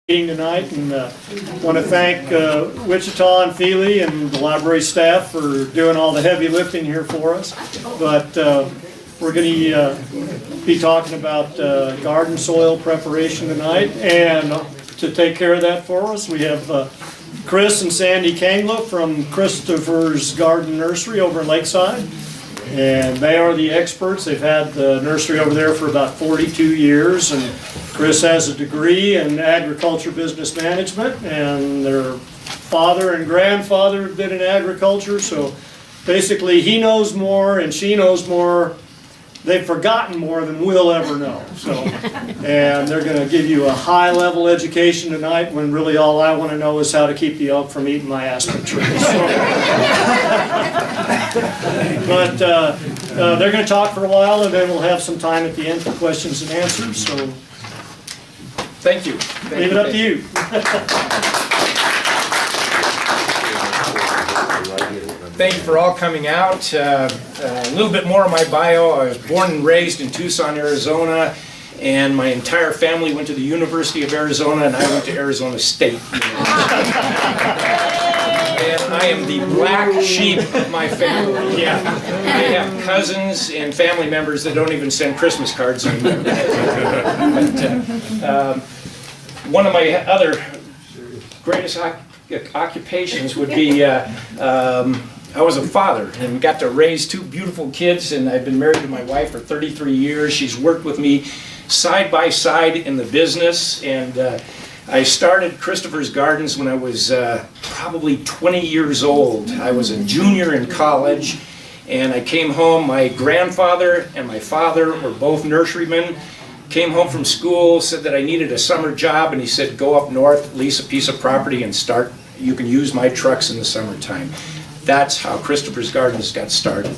Meeting tonight, and want to thank Wichita and Feely and the library staff for doing all the heavy lifting here for us. But we're going to be talking about garden soil preparation tonight, and to take care of that for us, we have Chris and Sandy Kangla from Christopher's Garden Nursery over in Lakeside. And they are the experts. They've had the nursery over there for about 42 years, and Chris has a degree in agriculture business management, and their father and grandfather have been in agriculture, so basically he knows more and she knows more. They've forgotten more than we'll ever know. So, and they're going to give you a high-level education tonight when really all I want to know is how to keep the elk from eating my aspen trees. But they're going to talk for a while, and then we'll have some time at the end for questions and answers. So, thank you. Leave it up to you. Thank you for all coming out. A little bit more of my bio. I was born and raised in Tucson, Arizona, and my entire family went to the University of Arizona, and I went to Arizona State. And I am the black sheep of my family. Yeah. I have cousins and family members that don't even send Christmas cards anymore. But, one of my other greatest occupations would be I was a father and got to raise two beautiful kids, and I've been married to my wife for 33 years. She's worked with me side by side in the business, and I started Christopher's Gardens when I was probably 20 years old. I was a junior in college, and I came home. My grandfather and my father were both nurserymen. Came home from school, said that I needed a summer job, and he said, go up north, lease a piece of property, and start. You can use my trucks in the summertime. That's how Christopher's Gardens got started.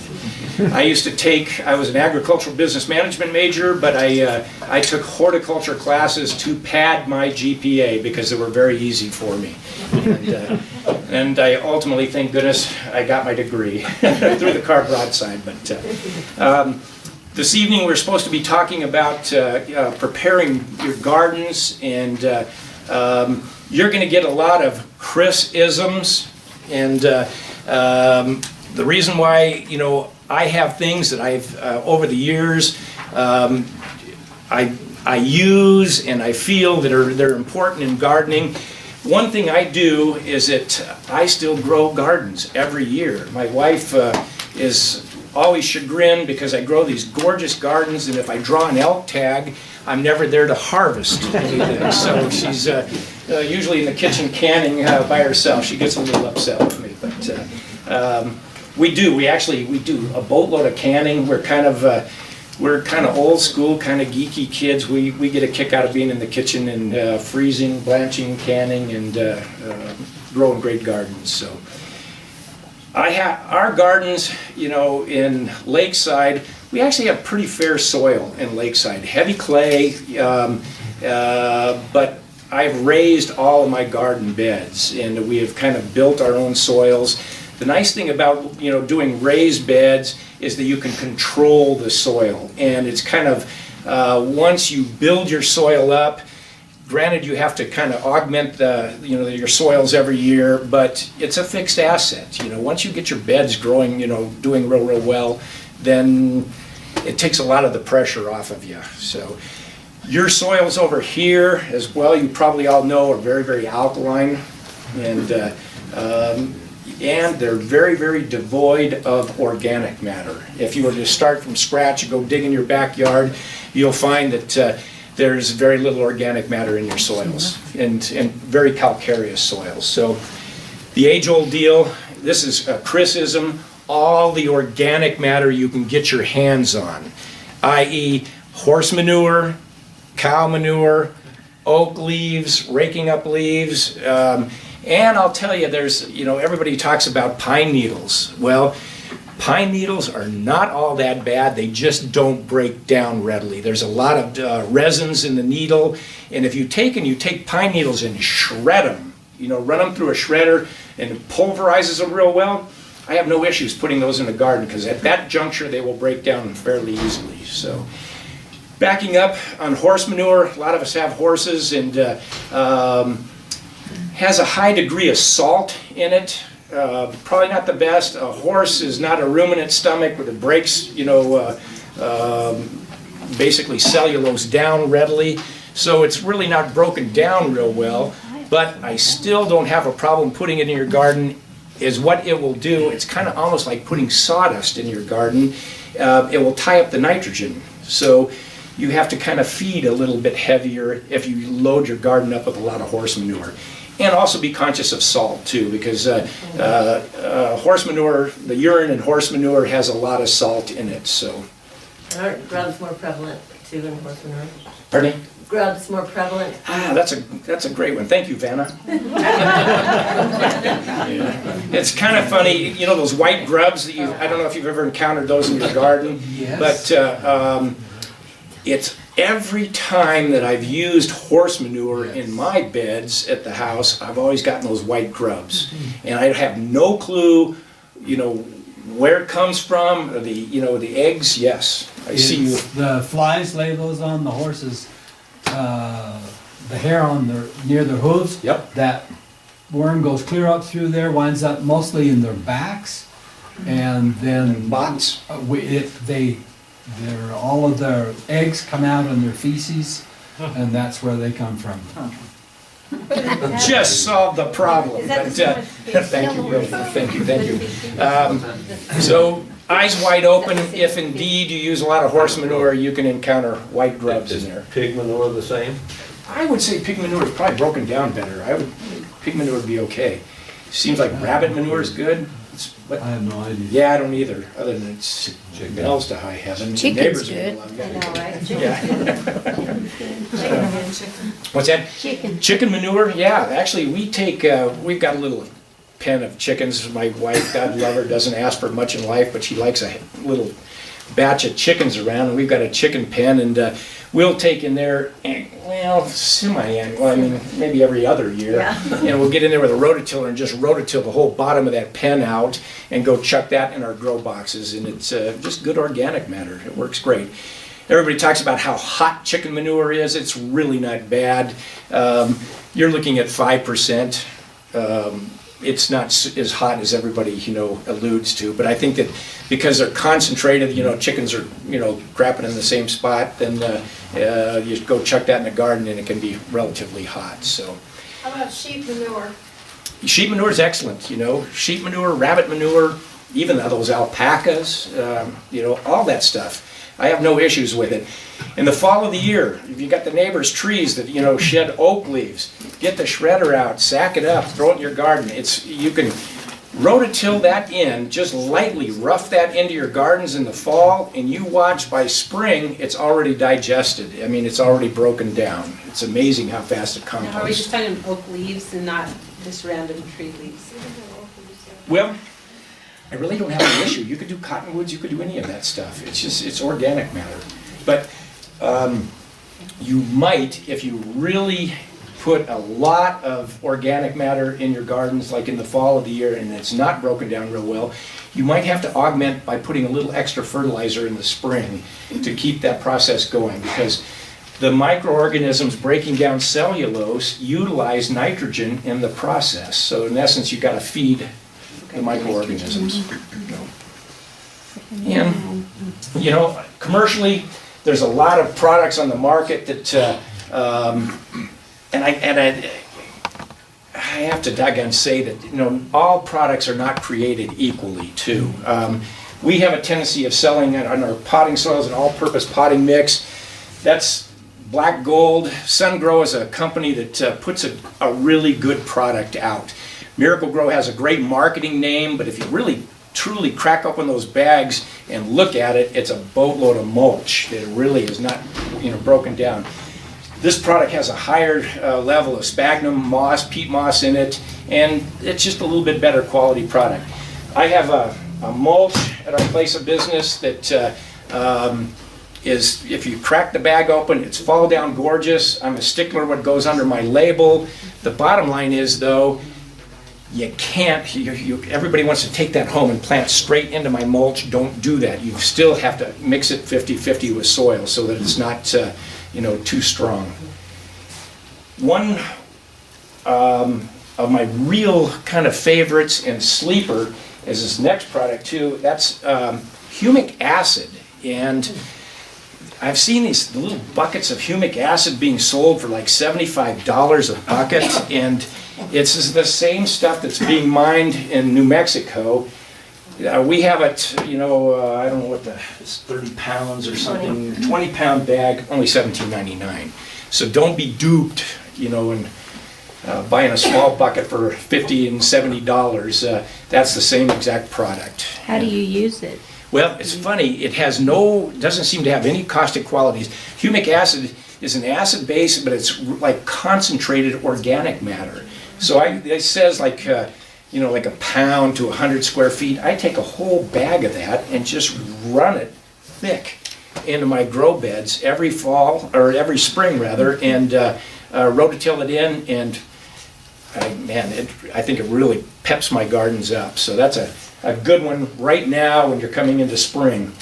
I was an agricultural business management major, but I took horticulture classes to pad my GPA because they were very easy for me. And I ultimately, thank goodness, I got my degree through the car broadside. But this evening we're supposed to be talking about preparing your gardens, and you're going to get a lot of Chris-isms, and the reason why, I have things that I've over the years I use and I feel that they're important in gardening. One thing I do is that I still grow gardens every year. My wife is always chagrined because I grow these gorgeous gardens, and if I draw an elk tag, I'm never there to harvest anything. So she's usually in the kitchen canning by herself. She gets a little upset with me, but we do a boatload of canning. We're kind of old school, kind of geeky kids. We get a kick out of being in the kitchen and freezing, blanching, canning, and growing great gardens. So our gardens, in Lakeside, we actually have pretty fair soil in Lakeside. Heavy clay, but I've raised all of my garden beds, and we have kind of built our own soils. The nice thing about doing raised beds is that you can control the soil, and it's kind of once you build your soil up, granted you have to kind of augment your soils every year, but it's a fixed asset. Once you get your beds growing, doing real well, then it takes a lot of the pressure off of you. So your soils over here as well, you probably all know, are very, very alkaline, and they're very, very devoid of organic matter. If you were to start from scratch and go dig in your backyard, you'll find that there's very little organic matter in your soils, and very calcareous soils. So the age-old deal, this is a Chris-ism, all the organic matter you can get your hands on, i.e. horse manure, cow manure, oak leaves, raking up leaves, and I'll tell you, there's, everybody talks about pine needles. Well, pine needles are not all that bad. They just don't break down readily. There's a lot of resins in the needle, and if you take pine needles and shred them, run them through a shredder and it pulverizes them real well, I have no issues putting those in the garden, because at that juncture they will break down fairly easily. So Backing up on horse manure, a lot of us have horses, and has a high degree of salt in it. Probably not the best. A horse is not a ruminant stomach where it breaks, basically cellulose down readily. So it's really not broken down real well, but I still don't have a problem putting it in your garden. Is what it will do, it's kind of almost like putting sawdust in your garden. It will tie up the nitrogen. So you have to kind of feed a little bit heavier if you load your garden up with a lot of horse manure. And also be conscious of salt too, because horse manure, the urine in horse manure has a lot of salt in it, so. Aren't grubs more prevalent too in horse manure? Pardon me? Grubs more prevalent? Ah, that's a great one. Thank you, Vanna. Yeah. It's kind of funny, those white grubs that I don't know if you've ever encountered those in your garden. Yes. But it's every time that I've used horse manure in my beds at the house, I've always gotten those white grubs. And I have no clue, where it comes from, or the eggs, yes. I see you. The flies lay those on the horses, the hair on near their hooves. Yep. That worm goes clear up through there, winds up mostly in their backs, and then Bots. all of their eggs come out in their feces, and that's where they come from. Just solved the problem. Is that But, the thank you, Will. Thank you. So eyes wide open. If indeed you use a lot of horse manure, you can encounter white grubs in there. Pig manure the same? I would say pig manure is probably broken down better. Pig manure would be okay. Seems like rabbit manure is good. I have no idea. Yeah, I don't either. Other than it smells to high heaven. Chicken's Neighbors good. will love I know, that. right? Yeah. What's that? Chicken manure, yeah. Actually, we've got a little pen of chickens. My wife, God love her, doesn't ask for much in life, but she likes a little batch of chickens around, and we've got a chicken pen, and we'll take in there, semi-annual, maybe every other year. Yeah. And we'll get in there with a rototiller and just rototill the whole bottom of that pen out and go chuck that in our grow boxes, and it's just good organic matter. It works great. Everybody talks about how hot chicken manure is. It's really not bad. You're looking at 5%. It's not as hot as everybody, alludes to, but I think that because they're concentrated, chickens are, crapping in the same spot, then you go chuck that in the garden and it can be relatively hot, so. How about sheep manure? Sheep manure is excellent, sheep manure, rabbit manure, even those alpacas, all that stuff. I have no issues with it. In the fall of the year, if you got the neighbor's trees that, shed oak leaves, get the shredder out, sack it up, throw it in your garden. You can rototill that in, just lightly rough that into your gardens in the fall, and you watch by spring, it's already digested. It's already broken down. It's amazing how fast it Now, are we just composts. talking oak leaves and not just random tree leaves? Well, I really don't have an issue. You could do cottonwoods, you could do any of that stuff. It's organic matter. But you might, if you really put a lot of organic matter in your gardens, like in the fall of the year, and it's not broken down real well, you might have to augment by putting a little extra fertilizer in the spring to keep that process going, because the microorganisms breaking down cellulose utilize nitrogen in the process. So in essence, you've got to feed the microorganisms. And, commercially, there's a lot of products on the market that, and I have to doggone say that, all products are not created equally, too. We have a tendency of selling it on our potting soils, an all-purpose potting mix. That's Black Gold. SunGrow is a company that puts a really good product out. Miracle Grow has a great marketing name, but if you really truly crack open those bags and look at it, it's a boatload of mulch. It really is not, broken down. This product has a higher level of sphagnum moss, peat moss in it, and it's just a little bit better quality product. I have a mulch at our place of business that is, if you crack the bag open, it's fall down gorgeous. I'm a stickler what goes under my label. The bottom line is, though, you can't, everybody wants to take that home and plant straight into my mulch. Don't do that. You still have to mix it 50-50 with soil so that it's not, too strong. One of my real kind of favorites and sleeper is this next product too. That's humic acid. And I've seen these little buckets of humic acid being sold for like $75 a bucket, and it's the same stuff that's being mined in New Mexico. We have it, I don't know what it's 30 pounds or something, 20-pound bag, only $17.99. So don't be duped, and buying a small bucket for $50 and $70. That's the same exact product. How do you use it? Well, it's funny, doesn't seem to have any caustic qualities. Humic acid is an acid base, but it's like concentrated organic matter. So it says like a pound to 100 square feet. I take a whole bag of that and just run it thick into my grow beds every fall, or every spring rather, and rototill it in, and I think it really peps my gardens up. So that's a good one right now when you're coming into spring.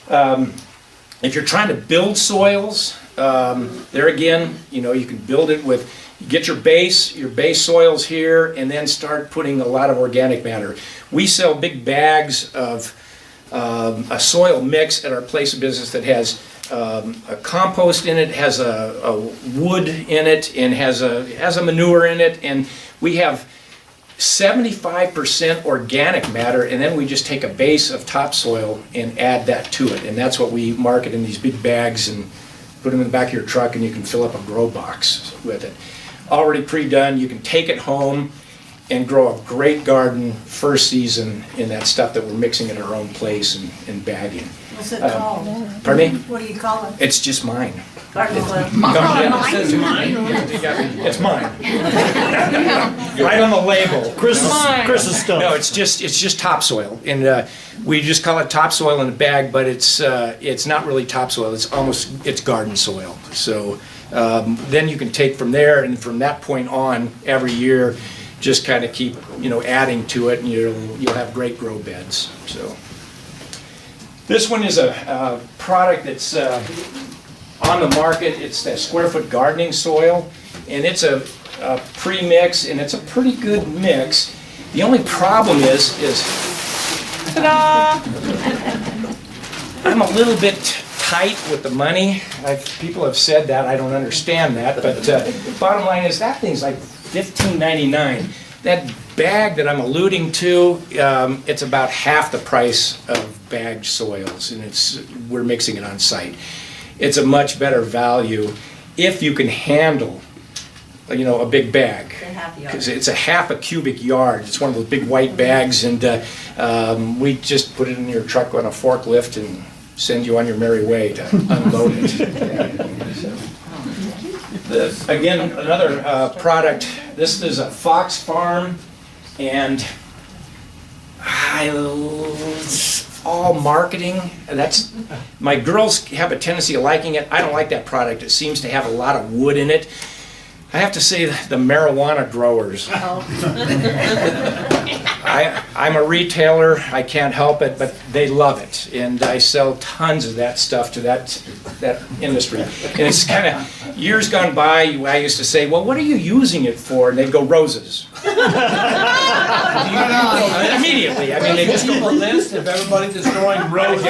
If you're trying to build soils, there again, you can build it with, you get your base soils here, and then start putting a lot of organic matter. We sell big bags of a soil mix at our place of business that has a compost in it, has a wood in it, and has a manure in it, and we have 75% organic matter, and then we just take a base of topsoil and add that to it, and that's what we market in these big bags and put them in the back of your truck, and you can fill up a grow box with it. Already pre-done, you can take it home and grow a great garden first season in that stuff that we're mixing at our own place and bagging. What's it called? Pardon me? What do you call it? It's just mine. Garden soil. It's mine. Right on the label. Chris's stuff. No, it's just topsoil, and we just call it topsoil in a bag, but it's not really topsoil. It's garden soil. So then you can take from there, and from that point on, every year, just kind of keep adding to it, and you'll have great grow beds. So this one is a product that's on the market. It's that square foot gardening soil, and it's a pre-mix, and it's a pretty good mix. The only problem is I'm a little bit tight with the money. People have said that. I don't understand that, but bottom line is that thing's like $15.99. That bag that I'm alluding to, it's about half the price of bagged soils, and we're mixing it on site. It's a much better value if you can handle, a big bag. Because it's a half a cubic yard. It's one of those big white bags, and we just put it in your truck on a forklift and send you on your merry way to unload it. Again, another product. This is a Fox Farm, and all marketing. That's, my girls have a tendency of liking it. I don't like that product. It seems to have a lot of wood in it. I have to say the marijuana growers. I'm a retailer, I can't help it, but they love it. And I sell tons of that stuff to that industry. And it's kind of, years gone by, I used to say, well, what are you using it for? And they'd go, roses. Immediately, they just go, a list of everybody that's growing roses.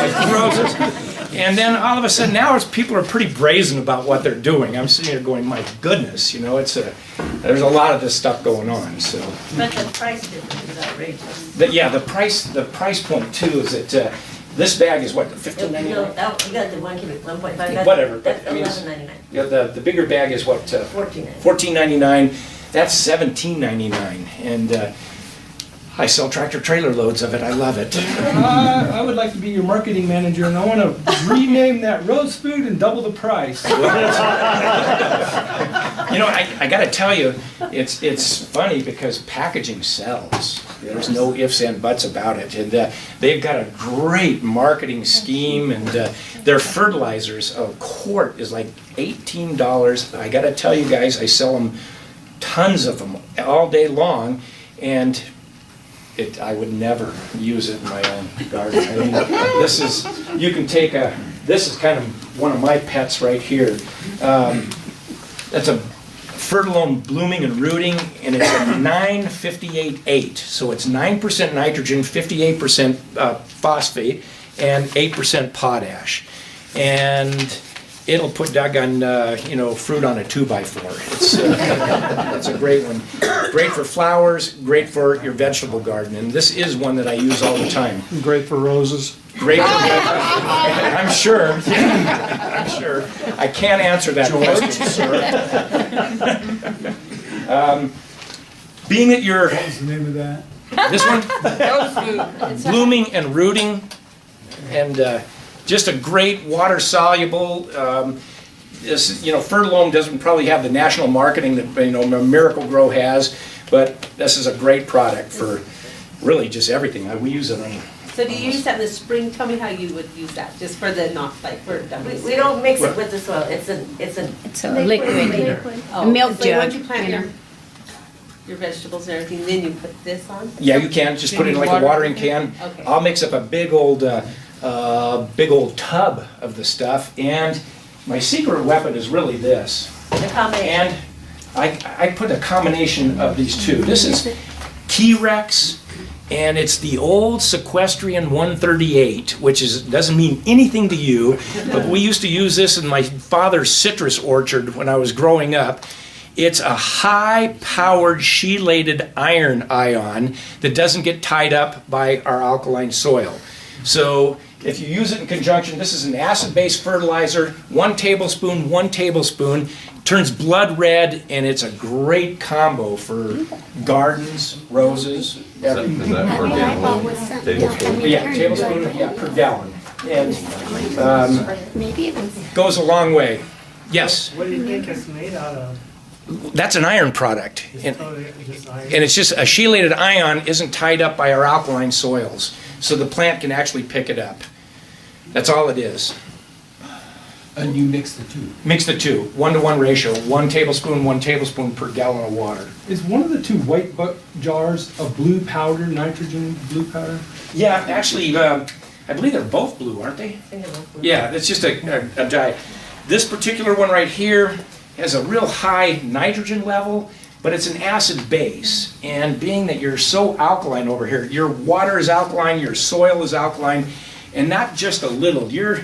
And then all of a sudden, now people are pretty brazen about what they're doing. I'm sitting here going, my goodness, there's a lot of this stuff going on. So. But the price difference is outrageous. The price point too is that this bag is what, $15.99? No, you got the 1 cubic, 1.5. Whatever, That's but $11.99. Yeah, the bigger bag is what? $14.99. That's $17.99, and I sell tractor trailer loads of it. I love it. I would like to be your marketing manager, and I want to rename that Rose Food and double the price. I got to tell you, it's funny because packaging sells. There's no ifs and buts about it, and they've got a great marketing scheme, and their fertilizers, a quart is like $18. I got to tell you guys, I sell them tons of them all day long. and I would never use it in my own garden. I mean, this is kind of one of my pets right here. That's a Fertilome blooming and rooting, and it's a 9-58-8. So it's 9% nitrogen, 58% phosphate, and 8% potash. And it'll put doggone, fruit on a 2x4. It's a great one. Great for flowers, great for your vegetable garden. And this is one that I use all the time. Great for roses. Great for I'm sure. I'm sure. I can't answer that question, sir. Being that you're... What's the name of that? This one? Blooming and rooting, and just a great water soluble. Fertilome doesn't probably have the national marketing that Miracle Grow has, but this is a great product for really just everything. We use it on. So do you use that in the spring? Tell me how you would use that, just for the, not like for dummies. We don't mix it with the soil, it's a liquid. Oh, A milk it's like once jug, you plant you know. your vegetables and everything, then you put this on? Yeah, you can just put it in like a watering can. Okay. I'll mix up a big old tub of the stuff, and my secret weapon is really this. The combination. And I put a combination of these two. This is T-Rex, and it's the old Sequestrian 138, which doesn't mean anything to you, but we used to use this in my father's citrus orchard when I was growing up. It's a high-powered chelated iron ion that doesn't get tied up by our alkaline soil. So if you use it in conjunction, this is an acid-based fertilizer, 1 tablespoon, turns blood red, and it's a great combo for gardens, roses, everything. Is that per gallon? Tablespoon? Yeah, tablespoon, per gallon. And Maybe it was. goes a long way. Yes, What do you think it's made out of? that's an iron product. And Just iron? it's just a chelated ion isn't tied up by our alkaline soils, so the plant can actually pick it up. That's all it is. And you mix the two. Mix the two, 1-to-1 ratio, 1 tablespoon per gallon of water. Is one of the two white jars of blue powder, nitrogen blue powder? Yeah, actually, I believe they're both blue, aren't they? Yeah, it's just a dye. This particular one right here has a real high nitrogen level, but it's an acid base. And being that you're so alkaline over here, your water is alkaline, your soil is alkaline, and not just a little. You're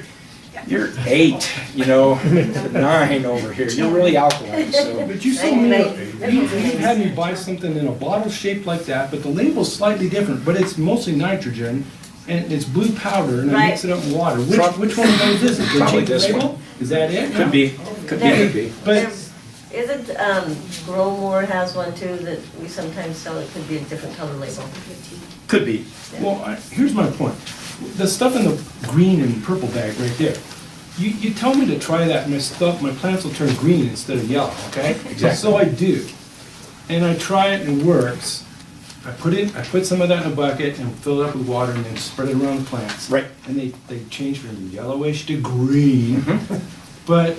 8, 9 over here. You're really alkaline. So But you told me, you had me buy something in a bottle shaped like that, but the label's slightly different, but it's mostly nitrogen, and it's blue powder, and I mix it up in water. Which one of those is it? Did they Probably change the this label? one. Is that it? could be. But Isn't, Growmore has one too that we sometimes sell, it could be a different color label. Could be. Well, here's my point. The stuff in the green and purple bag right there, you tell me to try that, and my plants will turn green instead of yellow, okay? Exactly. So I do. And I try it and it works. I put some of that in a bucket and fill it up with water and then spread it around the plants. Right. And they change from yellowish to green. But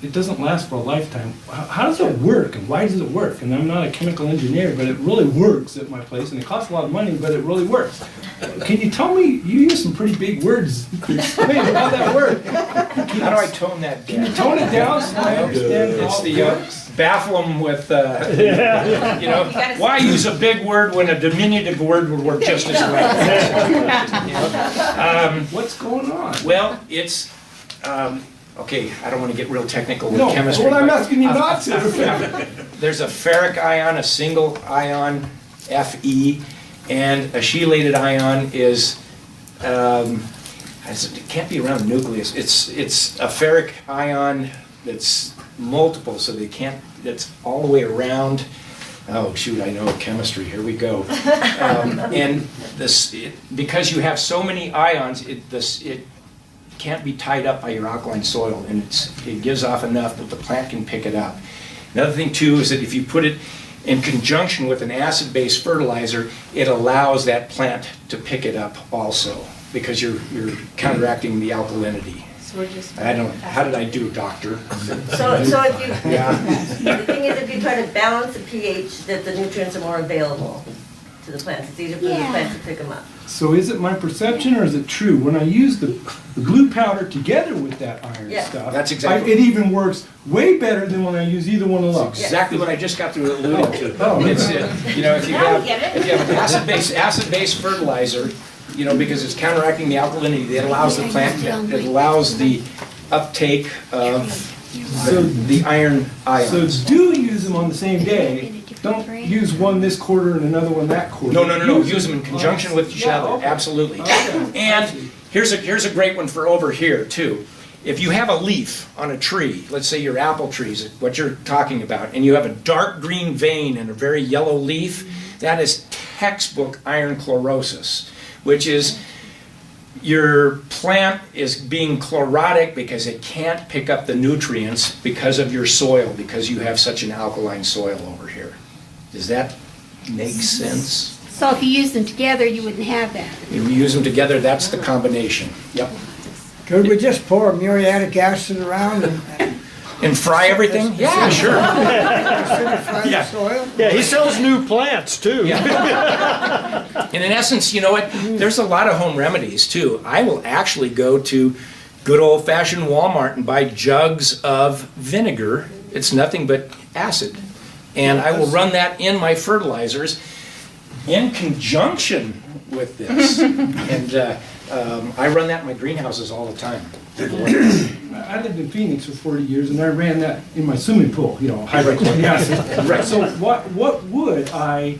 it doesn't last for a lifetime. How does it work and why does it work? And I'm not a chemical engineer, but it really works at my place and it costs a lot of money, but it really works. Can you tell me, you use some pretty big words to explain how that works. How do I tone that down? Tone it down so I understand It's how the it works. baffle them with, why use a big word when a diminutive word would work just as well? What's going on? Well, it's, okay, I don't want to get real technical with No, chemistry. well, I'm but asking you not to. There's a ferric ion, a single ion, Fe, and a chelated ion is, it can't be around the nucleus. It's a ferric ion that's multiple, so they can't, that's all the way around. Oh, shoot, I know chemistry, here we go. And this, because you have so many ions, it can't be tied up by your alkaline soil, and it gives off enough that the plant can pick it up. Another thing too is that if you put it in conjunction with an acid-based fertilizer, it allows that plant to pick it up also, because you're counteracting the alkalinity. So we're just. How did I do, doctor? So if you, Yeah. the thing is, if you try to balance the pH, that the nutrients are more available. to the plants. It's easier for the Yeah. plants to pick them up. So is it my perception or is it true? When I use the blue powder together with that iron Yeah. stuff, That's exactly- it even works way better than when I use either one alone. Exactly what I just got through alluding to. Oh. It's, you know, if you Now have, we get it. if you have an acid-based fertilizer, you know, because it's counteracting the alkalinity, it allows the plant, it allows the uptake of the iron So ions. do use them on the same day. Don't use one this quarter and another one that quarter. No, use them in conjunction with each Yeah, other, okay. absolutely. Okay. And here's a great one for over here too. If you have a leaf on a tree, let's say your apple trees, what you're talking about, and you have a dark green vein and a very yellow leaf, that is textbook iron chlorosis, which is your plant is being chlorotic because it can't pick up the nutrients because of your soil, because you have such an alkaline soil over here. Does that make sense? So if you use them together, you wouldn't have that. If you use them together, that's the combination. Yep. Could we just pour muriatic acid around and And fry everything? Yeah, sure. acidify the Yeah. soil? Yeah, he sells new plants too. And in essence, you know what? There's a lot of home remedies too. I will actually go to good old-fashioned Walmart and buy jugs of vinegar. It's nothing but acid. And I will run that in my fertilizers in conjunction with this. And I run that in my greenhouses all the time. I lived in Phoenix for 40 years and I ran that in my swimming pool, you know, hydrochloric acid. Right. So what would I,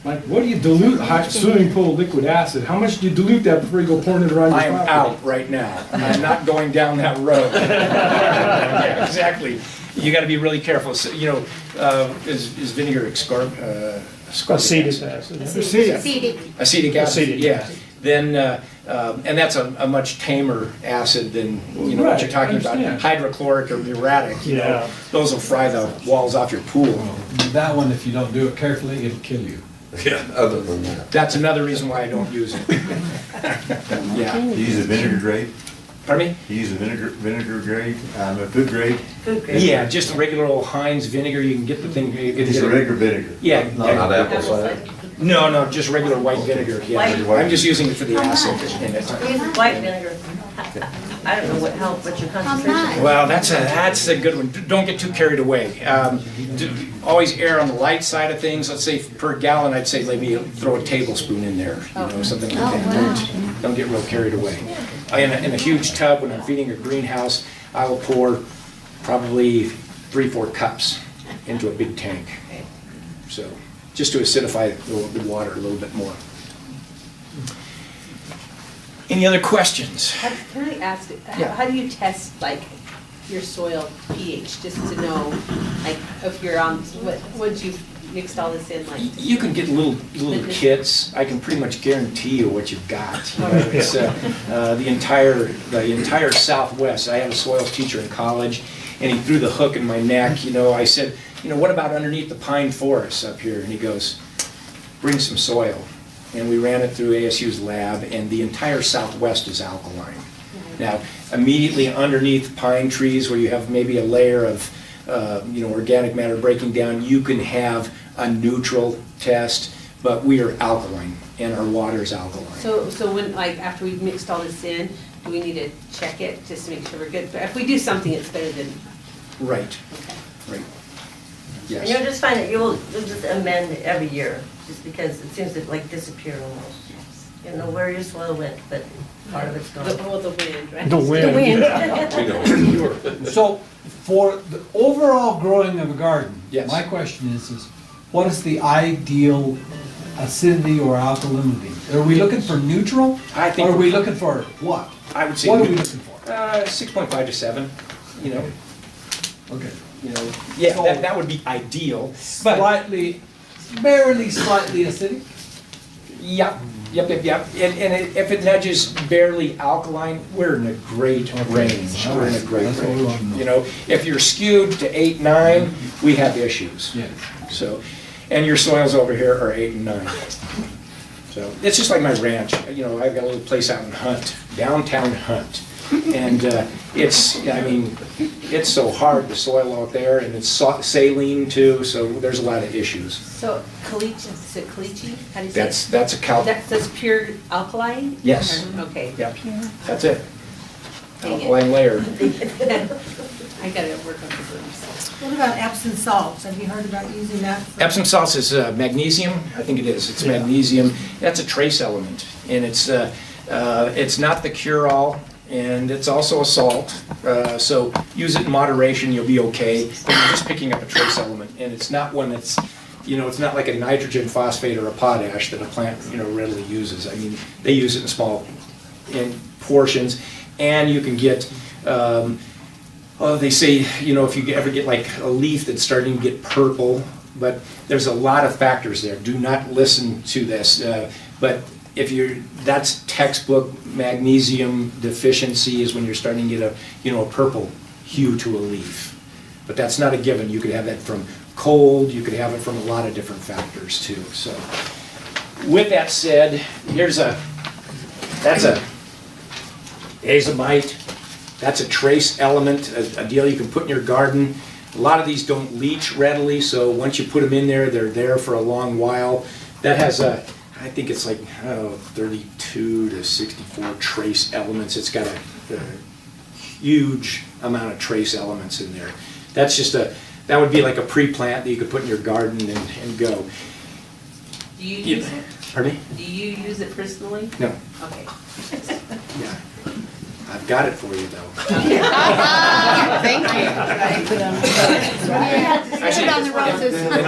like, what do you dilute swimming pool liquid acid? How much do you dilute that before you go pouring it around your I am property? out right now. I'm not going down that road. Yeah, exactly. You got to be really careful. So, you know, is vinegar Acetic acid. Acetic. acetic acid? Acetic Yeah. acid. Then, and that's a much tamer acid than, you know, what you're Right, talking I about. understand. Hydrochloric or muriatic, you know. Yeah. Those will fry the walls off your pool. That one, if you don't do it carefully, it'll kill you. Yeah, other than that. That's another reason why I don't use it. Yeah. You use a vinegar grade? Pardon me? You use a vinegar grade, a food grade? Food grade. Yeah, just a regular old Heinz vinegar. You can get the thing. You can Just get a it- regular vinegar? Yeah. Not apple Apple cider. cider. No, just regular white vinegar. Yeah. White. I'm just using it for the acid in it. We use white vinegar. I don't know what's your concentration? much? Well, that's a good one. Don't get too carried away. Always err on the light side of things. Let's say per gallon, I'd say maybe throw a tablespoon in there, you know, something like Oh, that. Don't get real carried away. In a huge tub, when I'm feeding a greenhouse, I will pour probably 3-4 cups into a big tank. So, just to acidify the water a little bit more. Any other questions? Can I ask, Yeah. how do you test like your soil pH, just to know, like, if you're on, would you mixed all this in, like? You can get little kits. I can pretty much guarantee you what you've got. You know, it's the entire Southwest. I had a soils teacher in college, and he threw the hook in my neck. You know, I said, you know, what about underneath the pine forests up here? And he goes, bring some soil. And we ran it through ASU's lab, and the entire Southwest is alkaline. Now, immediately underneath pine trees, where you have maybe a layer of organic matter breaking down, you can have a neutral test, but we are alkaline, and our water is alkaline. So when, like, after we've mixed all this in, do we need to check it, just to make sure we're good? But if we do something, it's better than, Right, okay. right. And you'll Yes. just find that you'll just amend it every year, just because it seems to like disappear almost. You don't know where your soil went, but part of it's gone. The wind, right? The wind. We know. So, for the overall growing of a garden, Yes. my question is what is the ideal acidity or alkalinity? Are we looking for neutral? I think- Or are we looking for what? I would say What are we looking for? 6.5 to 7, you know. Okay. You know, yeah, that would be ideal. But Slightly, barely slightly acidic? Yep. And if it nudges barely alkaline, we're in a great range. We're in a great That's what we want to range. know. You know, if you're skewed to 8, 9, we have issues. Yes. So, and your soils over here are 8 and 9. So it's just like my ranch. You know, I've got a little place out in Hunt, downtown Hunt. And it's so hard, the soil out there, and it's saline too, so there's a lot of issues. So caliche, is it caliche? How do you say it? That's a That's pure alkaline? Yes. Okay. Yep, that's it. Dang it. Alkaline layer. I gotta work on the verbs. What about Epsom salts? Have you heard about using that? Epsom salts is magnesium, I think it is, it's magnesium. That's a trace element, and it's not the cure-all, and it's also a salt. So use it in moderation, you'll be okay. But you're just picking up a trace element, and it's not one that's, it's not like a nitrogen phosphate or a potash that a plant, readily uses. I mean, they use it in portions, and you can get, they say, if you ever get like a leaf that's starting to get purple, but there's a lot of factors there. Do not listen to this. But that's textbook magnesium deficiency is when you're starting to get a purple hue to a leaf. But that's not a given. You could have that from cold, you could have it from a lot of different factors too. So with that said, that's a azomite. That's a trace element, a deal you can put in your garden. A lot of these don't leach readily, so once you put them in there, they're there for a long while. That has I think it's like 32 to 64 trace elements. It's got a huge amount of trace elements in there. That's just that would be like a pre-plant that you could put in your garden and go. Do you use it? Pardon me? Do you use it personally? No. Okay. Yeah. I've got it for you though. Thank you. Put on the roses. In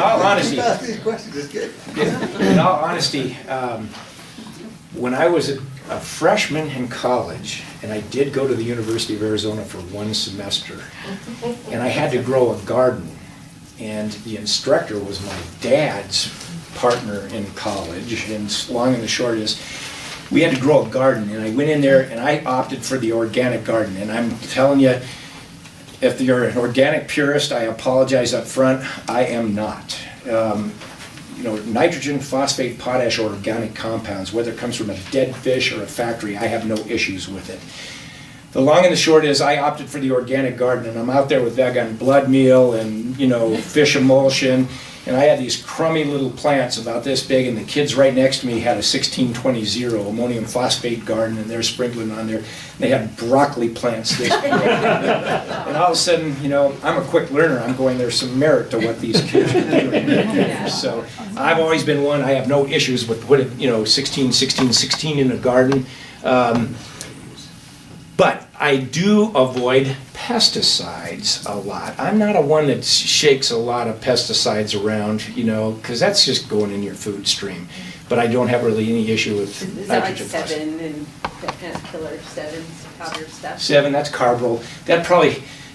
all honesty, when I was a freshman in college, and I did go to the University of Arizona for one semester, and I had to grow a garden, and the instructor was my dad's partner in college, and long and the short is, we had to grow a garden, and I went in there and I opted for the organic garden. And I'm telling you, if you're an organic purist, I apologize up front, I am not. Nitrogen, phosphate, potash, or organic compounds, whether it comes from a dead fish or a factory, I have no issues with it. The long and the short is I opted for the organic garden, and I'm out there with Vegan blood meal and, fish emulsion. And I had these crummy little plants about this big, and the kids right next to me had a 1620 ammonium phosphate garden, and they're sprinkling on there. They had broccoli plants this big. And all of a sudden, I'm a quick learner. I'm going, there's some merit to what these kids are doing. So I've always been one, I have no issues with putting, 16, 16, 16 in a garden. But I do avoid pesticides a lot. I'm not a one that shakes a lot of pesticides around, because that's just going in your food stream. But I don't have really any issue with Is that like nitrogen phosphate. 7 and that kind of killer 7 powder stuff? 7, that's Carbaryl.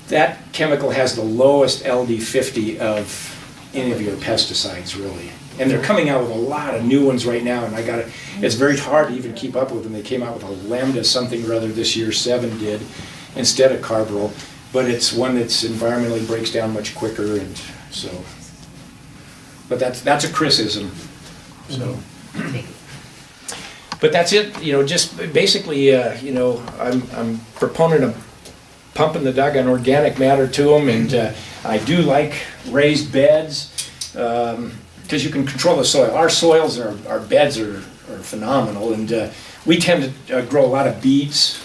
That chemical has the lowest LD50 of any of your pesticides, really. And they're coming out with a lot of new ones right now, and it's very hard to even keep up with them. They came out with a Lambda something or other this year, 7 did, instead of Carbaryl. But it's one that's environmentally breaks down much quicker, and so. But that's a criticism, so. But that's it, just basically, I'm a proponent of pumping the doggone organic matter to them, and I do like raised beds, because you can control the soil. Our soils, our beds are phenomenal, and we tend to grow a lot of beets.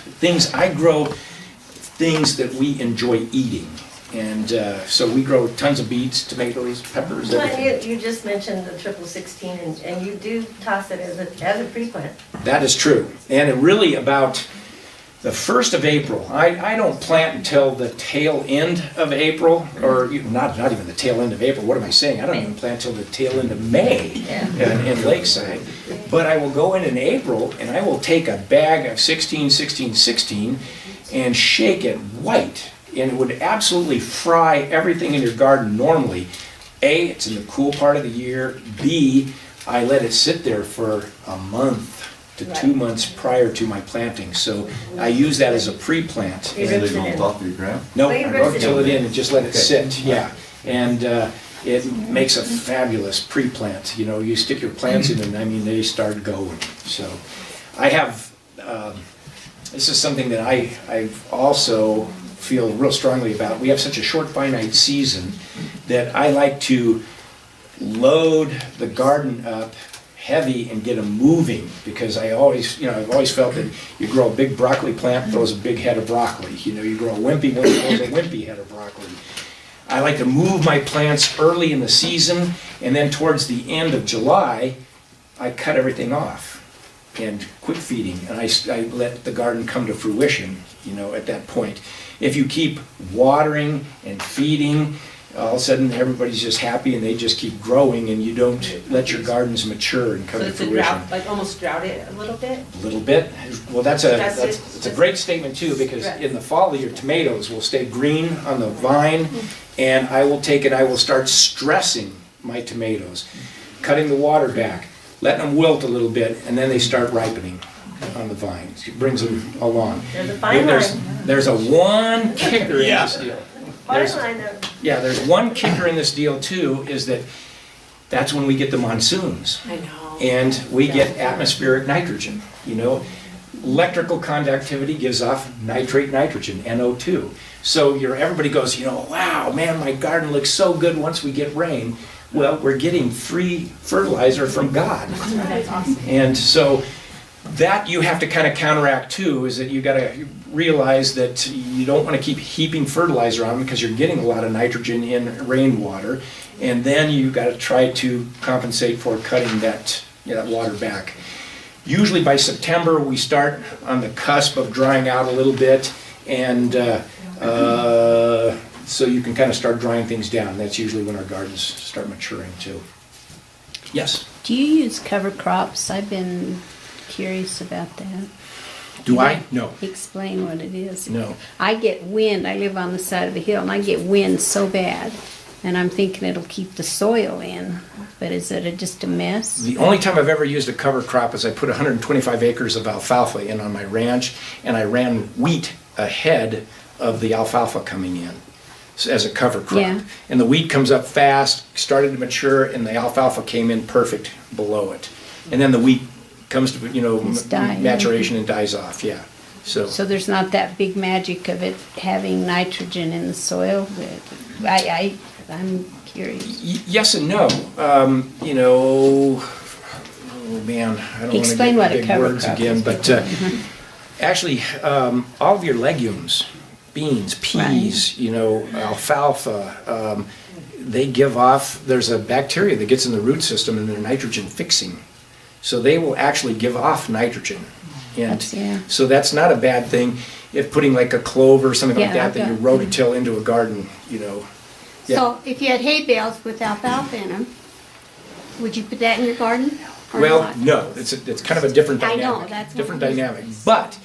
I grow things that we enjoy eating, and so we grow tons of beets, tomatoes, peppers, everything. You just mentioned the 16, and you do toss it as a pre-plant. That is true, and it really about the 1st of April. I don't plant until the tail end of April, or not even the tail end of April. What am I saying? I don't even plant till the tail end of May in Lakeside. But I will go in April, and I will take a bag of 16, 16, 16 and shake it white. And it would absolutely fry everything in your garden normally. A, it's in the cool part of the year. B, I let it sit there for a month to 2 months prior to my planting. So I use that as a pre-plant. You And ripped they it don't in. talk to your ground? No, Oh, you I ripped don't it till in. it in and just let it Okay. sit, yeah. And it makes a fabulous pre-plant. You stick your plants in and they start going. So I have this is something that I also feel real strongly about. We have such a short, finite season that I like to load the garden up heavy and get them moving, because I've always felt that you grow a big broccoli plant, throws a big head of broccoli. You grow a wimpy one, throws a wimpy head of broccoli. I like to move my plants early in the season, and then towards the end of July, I cut everything off and quit feeding, and I let the garden come to fruition, at that point. If you keep watering and feeding, all of a sudden everybody's just happy and they just keep growing, and you don't let your gardens mature and come So to it's a fruition. drought, like almost drought it a little bit? A little bit. Well, it's a it. great statement too, because in the fall, your tomatoes will stay green on the vine, and I will start stressing my tomatoes, cutting the water back, letting them wilt a little bit, and then they start ripening on the vine. It brings them along. There's a fine line. There's a one kicker in this deal. Fine line there. Yeah, there's one kicker in this deal too, is that's when we get the monsoons. I know. And we get atmospheric nitrogen, Electrical conductivity gives off nitrate nitrogen, NO2. So everybody goes, wow, man, my garden looks so good once we get rain. Well, we're getting free fertilizer from God. That's awesome. And so that you have to kind of counteract too, is that you got to realize that you don't want to keep heaping fertilizer on them, because you're getting a lot of nitrogen in rainwater, and then you got to try to compensate for cutting that water back. Usually by September we start on the cusp of drying out a little bit, and so you can kind of start drying things down. That's usually when our gardens start maturing too. Yes? Do you use cover crops? I've been curious about that. Do I? No. Explain what it is. No. I get wind, I live on the side of a hill, and I get wind so bad, and I'm thinking it'll keep the soil in, but is it just a mess? The only time I've ever used a cover crop is I put 125 acres of alfalfa in on my ranch, and I ran wheat ahead of the alfalfa coming in as a cover crop. Yeah. And the wheat comes up fast, started to mature, and the alfalfa came in perfect below it. And then the wheat comes to, It's dying. maturation and dies off, yeah. So So there's not that big magic of it having nitrogen in the soil? I'm curious. yes and no. Oh man, I don't want to Explain what get a big cover words crop again, is. but actually, all of your legumes, beans, peas, alfalfa, they give off, there's a bacteria that gets in the root system and they're nitrogen fixing. So they will actually give off nitrogen. And Yeah. so that's not a bad thing. If putting like a clove or something like Yeah, that you I've got- rototill into a garden, Yeah. So if you had hay bales with alfalfa in them, would you put that in your garden or Well, not? no, it's kind of a different I dynamic. know, that's what Different it is. dynamic. But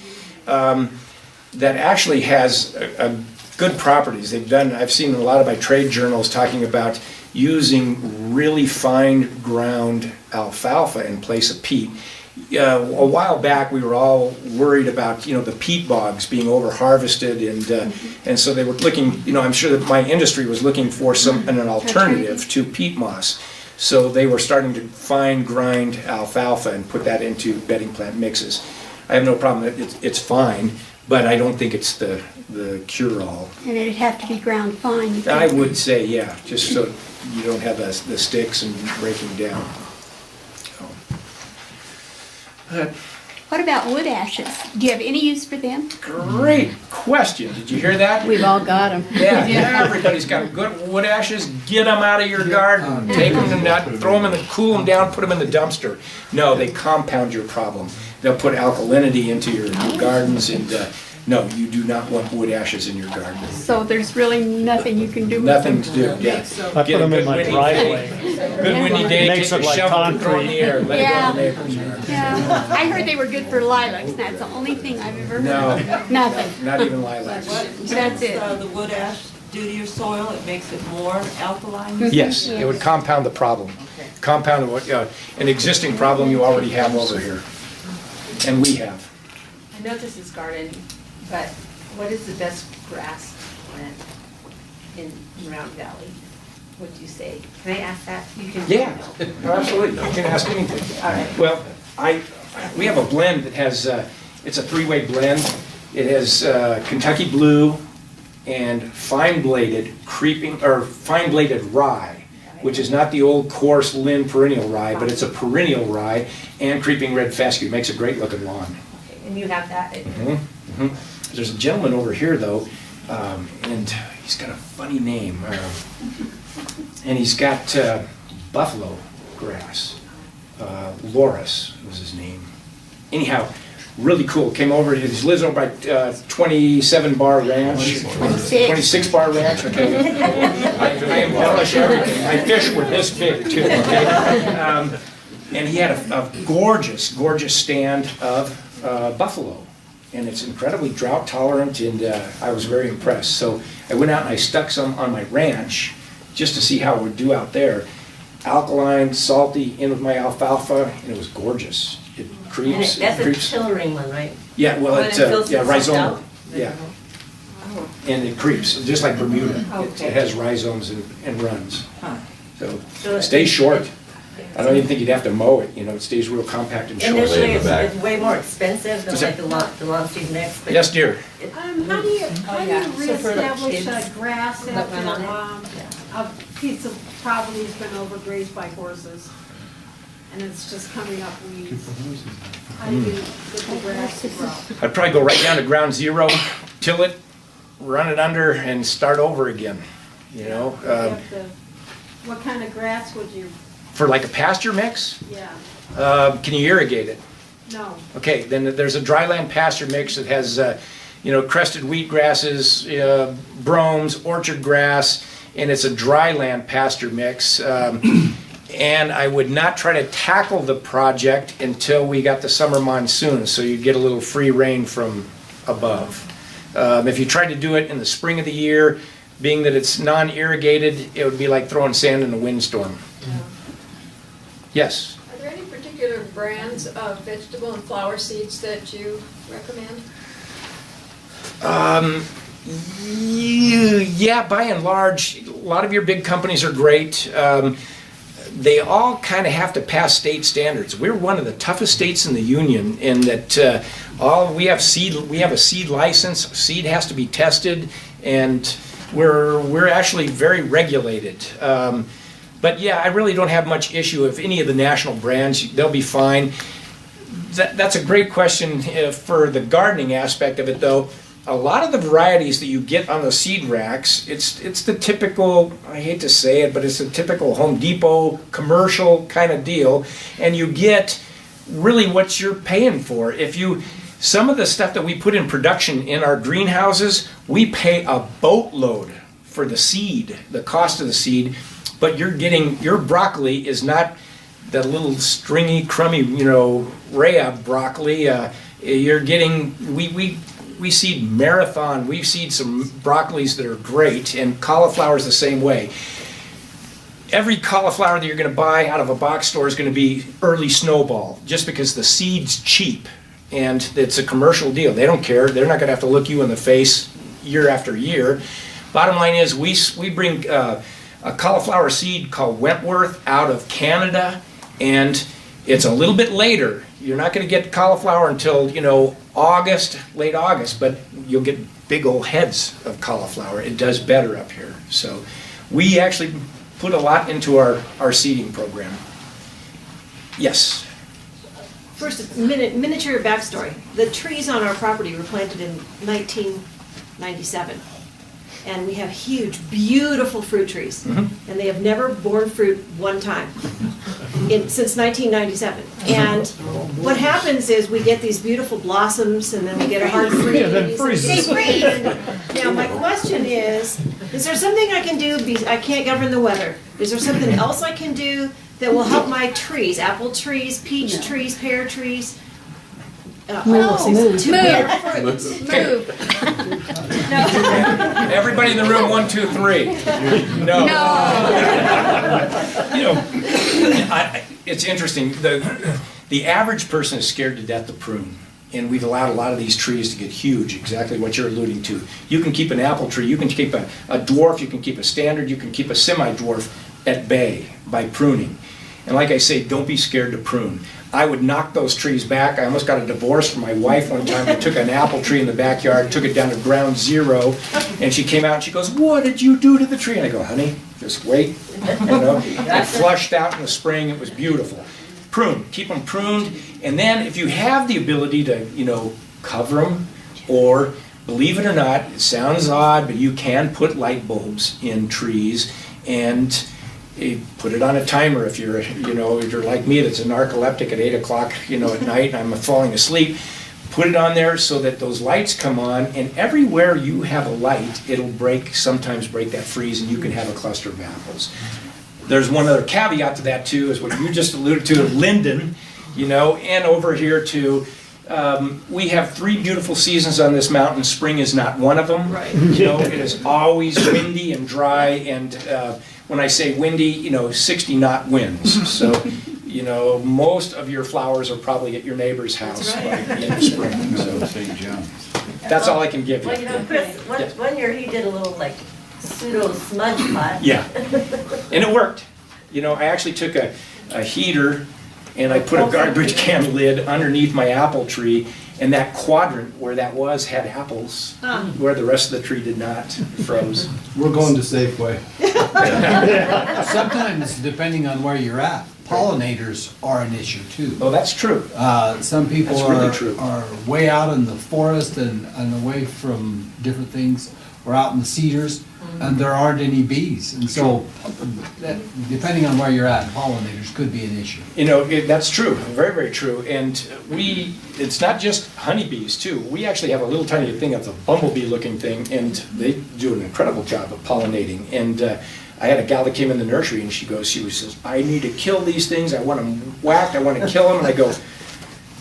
that actually has a good properties. I've seen a lot of my trade journals talking about using really fine ground alfalfa in place of peat. A while back, we were all worried about, the peat bogs being over harvested, and so they were looking, I'm sure that my industry was looking for an alternative to peat moss. So they were starting to fine grind alfalfa and put that into bedding plant mixes. I have no problem, it's fine, but I don't think it's the cure-all. And it'd have to be ground fine. you I think? would say, yeah, just so you don't have the sticks and breaking down. What about wood ashes? Do you have any use for them? Great question. Did you hear that? We've all got them. Yeah, everybody's got good wood ashes. Get them out of your garden. Take them to nut, throw them cool them down, put them in the dumpster. No, they compound your problem. They'll put alkalinity into your gardens, and no, you do not want wood ashes in your garden. So there's really nothing you can do with Nothing them? to do, yeah. I Get put a them in good my windy driveway. day. Good windy day, Makes take it a like shovel and throw it in the air, let it go in the Yeah. neighbor's yard. Yeah, I heard they were good for lilacs, and that's the only thing I've ever heard. No. Nothing. Not even lilacs. That's it. The wood ash do to your soil? It makes it more alkaline? Yes, it would compound the problem. Compound an existing problem you already have over here. And we have. I know this is garden, but what is the best grass plant in Round Valley? Would you say? Can I ask that? You can. Yeah, absolutely. You can ask anything. All right. Well, we have a blend that has It's a three-way blend. It has Kentucky Blue and fine-bladed rye, which is not the old coarse Lynn perennial rye, but it's a perennial rye, and creeping red fescue. Makes a great looking lawn. And you have that? There's a gentleman over here though, and he's got a funny name. And he's got buffalo grass. Loris was his name. Anyhow, really cool. Came over, he lives over by 27 Bar Ranch. 26 Bar Ranch, okay. I embellish everything. My fish were this big too, okay. And he had a gorgeous, gorgeous stand of buffalo. And it's incredibly drought tolerant, and I was very impressed. So I went out and I stuck some on my ranch just to see how it would do out there. Alkaline, salty, in with my alfalfa, and it was gorgeous. It creeps. That's it creeps. a tillering one, right? Yeah, well, When it's it fills itself rhizoma. out? Yeah, and it creeps, just like Bermuda. It Okay. has rhizomes and runs. So So it stays short. I don't even think you'd have to mow it, you know, it stays real compact and short. Initially, in the back. it's way more expensive than What's like that? the lawn seed mix. but Yes, dear. How do you So for the reestablish kids. grass after, on it. a piece of property's been overgrazed by horses? And it's just coming up weeds. How do you get the grass to grow? I'd probably go right down to ground zero, till it, run it under, and start over again, you know? You have to- What kind of grass would you, For like a pasture mix, yeah, can you irrigate it? no. Okay, then there's a dryland pasture mix that has, crested wheat grasses, bromes, orchard grass, and it's a dryland pasture mix. And I would not try to tackle the project until we got the summer monsoon, so you get a little free rain from above. If you tried to do it in the spring of the year, being that it's non-irrigated, it would be like throwing sand in a windstorm. Yes? Are there any particular brands of vegetable and flower seeds that you recommend? Yeah, by and large, a lot of your big companies are great. They all kind of have to pass state standards. We're one of the toughest states in the union in that we have a seed license. Seed has to be tested, and we're actually very regulated. But yeah, I really don't have much issue if any of the national brands, they'll be fine. That's a great question for the gardening aspect of it, though. A lot of the varieties that you get on the seed racks, it's the typical, I hate to say it, but it's a typical Home Depot commercial kind of deal, and you get really what you're paying for. Some of the stuff that we put in production in our greenhouses, we pay a boatload for the seed, the cost of the seed, but your broccoli is not that little stringy, crummy, Rhea broccoli. You're getting, we seed Marathon, we seed some broccolis that are great, and cauliflower is the same way. Every cauliflower that you're going to buy out of a box store is going to be early snowball, just because the seed's cheap, and it's a commercial deal. They don't care. They're not going to have to look you in the face year after year. Bottom line is we bring a cauliflower seed called Wentworth out of Canada, and it's a little bit later. You're not going to get cauliflower until, August, late August, but you'll get big old heads of cauliflower. It does better up here. So we actually put a lot into our seeding program. Yes? First, miniature backstory. The trees on our property were planted in 1997. And we have huge, beautiful fruit trees. Mm-hmm. And they have never borne fruit one time since 1997. And what happens is we get these beautiful blossoms, and then we get a hard freeze. Yeah, then freezes. They freeze. Now, my question is there something I can do? I can't govern the weather. Is there something else I can do that will help my trees, apple trees, peach trees, pear trees? To bear fruit. Everybody in the room, 1, 2, 3. No. It's interesting. The average person is scared to death to prune. And we've allowed a lot of these trees to get huge, exactly what you're alluding to. You can keep an apple tree, you can keep a dwarf, you can keep a standard, you can keep a semi-dwarf at bay by pruning. And like I say, don't be scared to prune. I would knock those trees back. I almost got a divorce from my wife one time. I took an apple tree in the backyard, took it down to ground zero, and she came out and she goes, "What did you do to the tree?" And I go, "Honey, just wait." You know, it flushed out in the spring. It was beautiful. Prune, keep them pruned, and then if you have the ability to, you know, cover them, or believe it or not, it sounds odd, but you can put light bulbs in trees, and put it on a timer if you're, you know, if you're like me that's a narcoleptic at 8 o'clock, you know, at night, and I'm falling asleep. Put it on there so that those lights come on, and everywhere you have a light, it'll sometimes break that freeze, and you can have a cluster of apples. There's one other caveat to that too, is what you just alluded to, linden, you know, and over here too. We have 3 beautiful seasons on this mountain. Spring is not one of them. Right. You know, it is always windy and dry, and when I say windy, you know, 60 knot winds. So, you know, most of your flowers are probably at your neighbor's house by the end of spring. So St. John. that's all I can give you. Well, you know, Chris, one year he did a little like pseudo smudge pot. Yeah, and it worked. You know, I actually took a heater and I put a garbage can lid underneath my apple tree, and that quadrant where that was had apples, where the rest of the tree did not, froze. We're going to Safeway. Sometimes, depending on where you're at, pollinators are an issue too. Oh, that's true. Some people That's really true. are way out in the forest and away from different things, or out in the cedars, and there aren't any bees. And so, depending on where you're at, pollinators could be an issue. You know, that's true, very, very true. And it's not just honeybees too. We actually have a little tiny thing of a bumblebee-looking thing, and they do an incredible job of pollinating. And I had a gal that came in the nursery, and she says, "I need to kill these things. I want them whacked. I want to kill them." And I go,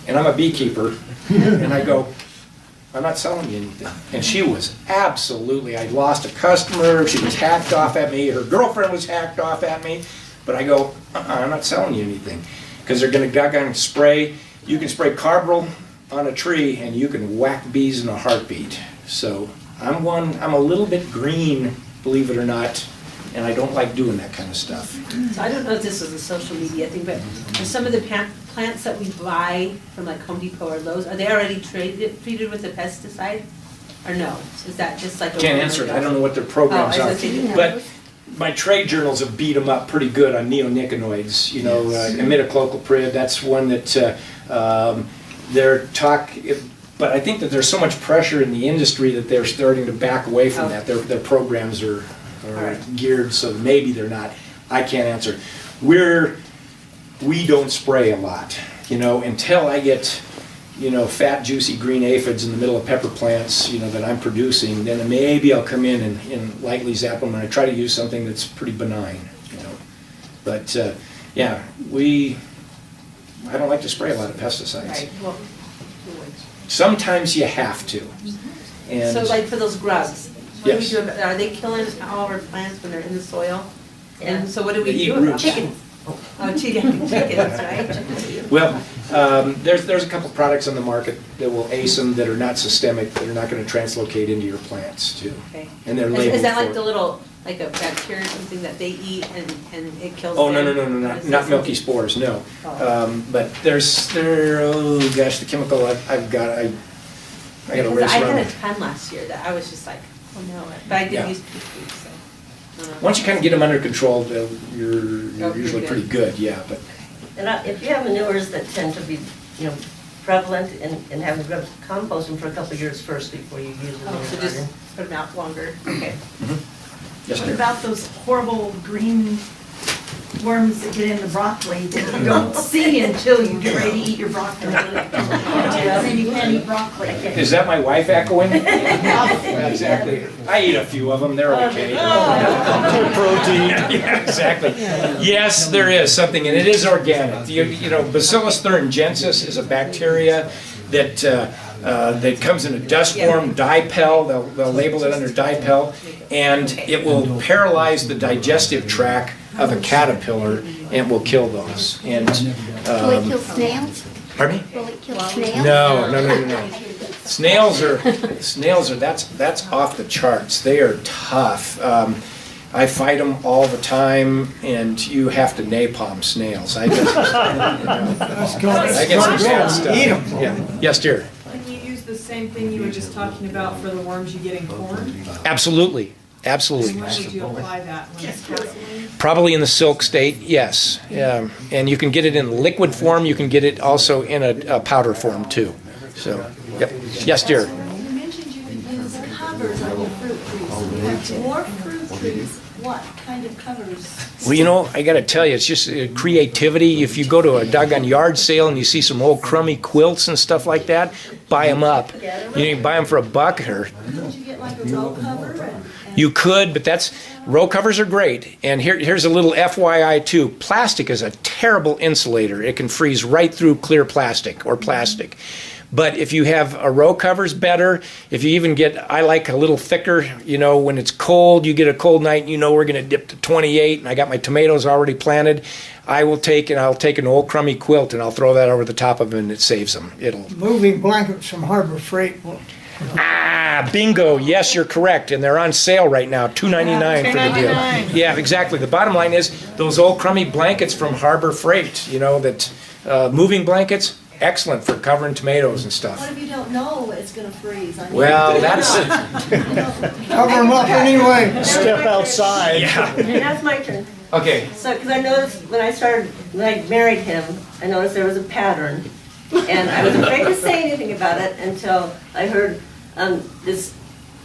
and I'm a beekeeper, and I go, "I'm not selling you anything." And she was absolutely, I lost a customer, she was hacked off at me, her girlfriend was hacked off at me, but I go, I'm not selling you anything. Because they're gonna go and spray, you can spray Carbaryl on a tree and you can whack bees in a heartbeat. So I'm a little bit green, believe it or not, and I don't like doing that kind of stuff. So I don't know if this is a social media thing, but are some of the plants that we buy from like Home Depot or Lowe's, are they already treated with a pesticide? Or no? Is that just like a... Can't answer it, I don't know what their programs Oh, I are. see. But my trade journals have beat them up pretty good on neonicotinoids. You know, imidacloprid, that's one that but I think that there's so much pressure in the industry that they're starting to back away from that. Their programs are geared, so maybe they're not. I can't answer. We don't spray a lot, you know, until I get, you know, fat, juicy green aphids in the middle of pepper plants, you know, that I'm producing, then maybe I'll come in and lightly zap them, and I try to use something that's pretty benign, you know. But, yeah, I don't like to spray a lot of pesticides. Right, well, Sometimes you have to. And so like for those grubs, what do we Yes. do about, are they killing all our plants when they're in the soil? And so what do we They eat do about roots. chickens? Oh, chickens, right? Well, there's a couple products on the market that will ace them that are not systemic, that are not going to translocate into your plants too. Okay. And they're labeled Is that for like it. the little, like a bacteria or something that they eat and it kills Oh, them? no, not milky spores, no. But the chemical I got a Because race I around. had a ton last year that I was just like, oh no, but I Yeah. did use pea so. I don't know. Once you kind of get them under control, you're Oh, usually good. pretty good, yeah. But And if you have manures that tend to be, you know, prevalent and having grubs, compost them for a couple of years first before you use them in Oh, your so just garden. put them out longer, okay. yes, What dear. about those horrible green worms that get in the broccoli that you don't see until you get ready to eat your broccoli? And then you can't eat broccoli. Is that my wife echoing? Yeah, exactly. I eat a few of them, they're okay. Protein. Yeah, exactly. Yes, there is something, and it is organic. You know, Bacillus thuringiensis is a bacteria that comes in a dust form, dipel, they'll label it under dipel, and it will paralyze the digestive tract of a caterpillar and will kill those. And Will it kill snails? pardon me? Will it kill snails? No. Snails are that's off the charts. They are tough. I fight them all the time, and you have to napalm snails. I get some sad stuff. Yeah. Yes, dear. Can you use the same thing you were just talking about for the worms you get in corn? Absolutely, absolutely. And when would you apply that? When it's gasoline? Probably in the silk state, yes. And you can get it in liquid form. You can get it also in a powder form too. So, yep. Yes, dear. You mentioned you could use covers on your fruit trees. You have more fruit trees. What kind of covers? Well, you know, I got to tell you, it's just creativity. If you go to a doggone yard sale and you see some old crummy quilts and stuff like that, buy them up. You can buy them for $1 or. Could you get like a row cover? You could, but row covers are great. And here's a little FYI too. Plastic is a terrible insulator. It can freeze right through clear plastic or plastic. But if you have a row cover's better. If you even I like a little thicker, you know, when it's cold, you get a cold night, and you know we're going to dip to 28, and I got my tomatoes already planted. I'll take an old crummy quilt, and I'll throw that over the top of it, and it saves them. Moving blankets from Harbor Freight. Bingo. Yes, you're correct. And they're on sale right now, $2.99 for the deal. Yeah, exactly. The bottom line is those old crummy blankets from Harbor Freight, you know, that moving blankets, excellent for covering tomatoes and stuff. What if you don't know it's gonna freeze? Well, that's Cover them up anyway. Step outside. Yeah. That's my turn. Okay. So, because I noticed when I married him, I noticed there was a pattern. And I was afraid to say anything about it until I heard this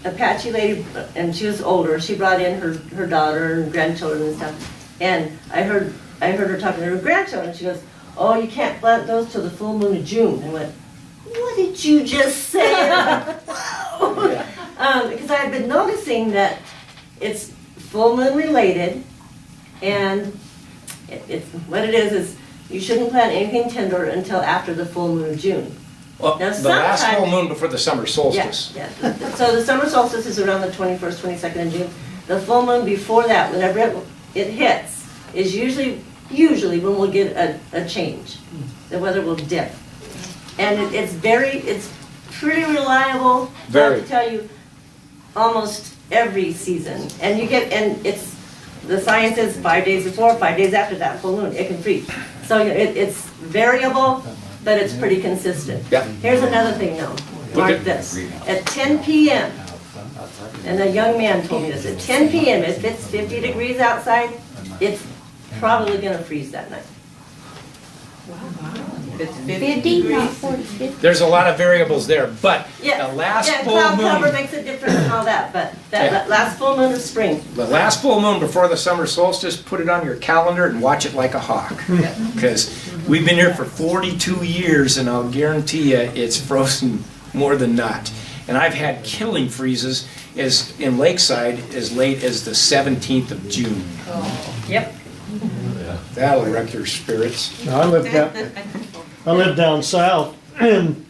Apache lady, and she was older. She brought in her daughter and grandchildren and stuff. And I heard her talking to her grandchildren. She goes, "Oh, you can't plant those till the full moon of June." I went, "What did you just say?" Whoa! Because I had been noticing that it's full moon related, and it's what it is you shouldn't plant anything tender until after the full moon of June. Well, Now, the last sometimes- full moon before the summer solstice. Yeah. So the summer solstice is around the 21st, 22nd of June. The full moon before that, whenever it hits, is usually when we'll get a change. The weather will dip. And it's pretty reliable. Very. I have to tell you, almost every season. And the science is 5 days before, 5 days after that full moon, it can freeze. So it's variable, but it's pretty consistent. Yeah. Here's another thing though, mark this. At 10 p.m., and a young man told me this, at 10 p.m., if it's 50 degrees outside, it's probably gonna freeze that night. It's 50, not 40, 50. There's a lot of variables there, but Yeah, the last full cloud cover moon, makes a difference and all that, but that last full moon of spring. the last full moon before the summer solstice, put it on your calendar and watch it like a hawk. Because we've been here for 42 years, and I'll guarantee you it's frozen more than not. And I've had killing freezes in Lakeside as late as the 17th of June. Yep. That'll wreck your spirits. I live down south, and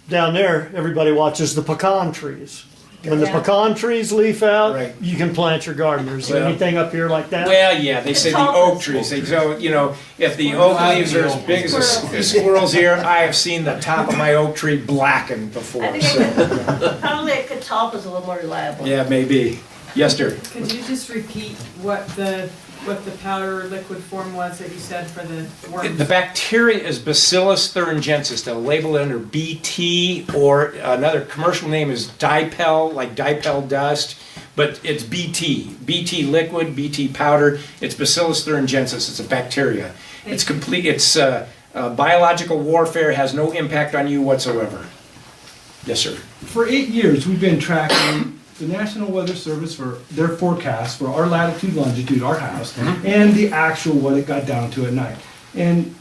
down there, everybody watches the pecan trees. When the pecan trees leaf out, Right. you can plant your garden. Is there Well- anything up here like that? Well, yeah, they say the oak trees. So, you know, if the oak leaves are as big as a squirrel's ear, I have seen the top of my oak tree blackened before. I So, think probably a catalpa's a little more reliable. yeah, maybe. Yes, dear. Could you just repeat what the powder liquid form was that you said for the worms? The bacteria is Bacillus thuringiensis. They'll label it under BT, or another commercial name is Dipel, like Dipel dust, but it's BT. BT liquid, BT powder. It's Bacillus thuringiensis. It's a bacteria. It's complete. It's biological warfare. Has no impact on you whatsoever. Yes, sir. For 8 years, we've been tracking the National Weather Service for their forecast for our latitude, longitude, our house, and the actual what it got down to at night. And